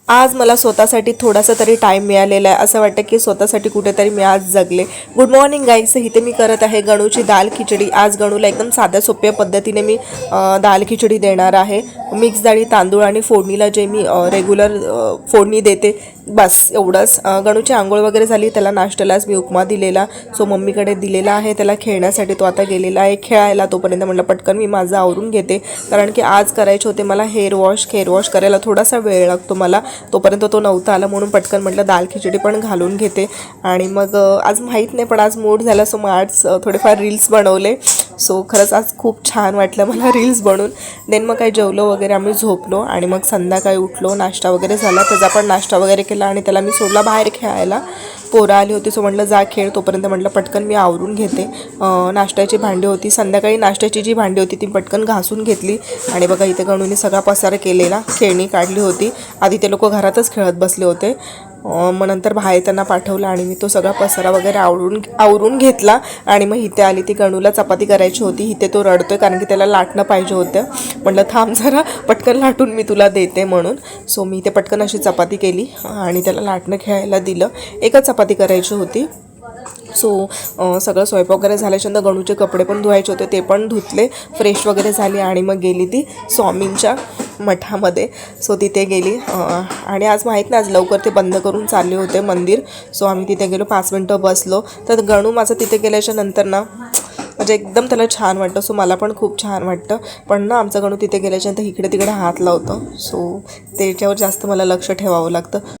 आज मला स्वतःसाठी थोडासा तरी टाईम मिळालेला आहे. असं वाटतं की स्वतःसाठी कुठेतरी मी आज जगले. गुड मॉर्निंग गाईस. इथे मी करत आहे गणूची दाल खिचडी. आज गणूला एकदम साध्या सोप्या पद्धतीने मी दाल खिचडी देणार आहे. मिक्स डाळी, तांदूळ आणि फोडणीला जे मी रेग्युलर फोडणी देते बस एवढंच. गणूची आंघोळ वगैरे झाली. त्याला नाश्त्यालाच मी उपमा दिलेला, सो मम्मीकडे दिलेला आहे त्याला खेळण्यासाठी. तो आता गेलेला आहे खेळायला. तोपर्यंत म्हटलं पटकन मी माझं आवरून घेते, कारण की आज करायचे होते मला हेअर वॉश करायला थोडासा वेळ लागतो मला. तोपर्यंत तो नव्हता आला, म्हणून पटकन म्हटलं दाल खिचडी पण घालून घेते. आणि मग आज माहीत नाही पण आज मूड झाला, सो मग आज थोडेफार रील्स बनवले. सो खरंच आज खूप छान वाटलं मला रील्स बनवून. देन मग काही जेवलो वगैरे, आम्ही झोपलो आणि मग संध्याकाळी उठलो. नाश्ता वगैरे झाला, त्याचा पण नाश्ता वगैरे केला आणि त्याला मी सोडला बाहेर खेळायला. पोरं आली होती, सो म्हटलं जा खेळ. तोपर्यंत म्हटलं पटकन मी आवरून घेते. नाश्त्याची भांडी होती, संध्याकाळी नाश्त्याची जी भांडी होती ती पटकन घासून घेतली. आणि बघा इथे गणूने सगळा पसारा केलेला, खेळणी काढली होती. आधी ते लोक घरातच खेळत बसले होते, मग नंतर बाहेर त्यांना पाठवलं आणि मी तो सगळा पसारा वगैरे आवरून घेतला. आणि मग इथे आली. ती गणूला चपाती करायची होती. इथे तो रडतोय कारण की त्याला लाटणं पाहिजे होतं. म्हटलं थांब जरा, पटकन लाटून मी तुला देते म्हणून. सो मी इथे पटकन अशी चपाती केली आणि त्याला लाटणं खेळायला दिलं. एकच चपाती करायची होती. सो सगळं स्वयंपाक वगैरे झाल्याच्यानंतर गणूचे कपडे पण धुवायचे होते, ते पण धुतले. फ्रेश वगैरे झाली आणि मग गेली ती स्वामींच्या मठामध्ये. सो तिथे गेली. आणि आज माहीत नाही, आज लवकर ते बंद करून चालले होते मंदिर. सो आम्ही तिथे गेलो, 5 मिनटं बसलो. तर गणू माझं तिथे गेल्याच्या नंतर ना म्हणजे एकदम त्याला छान वाटतं. सो मला पण खूप छान वाटतं. पण ना आमचा गणू तिथे गेल्याच्यानंतर इकडे तिकडे हात लावतो. सो त्याच्यावर जास्त मला लक्ष ठेवावं लागतं.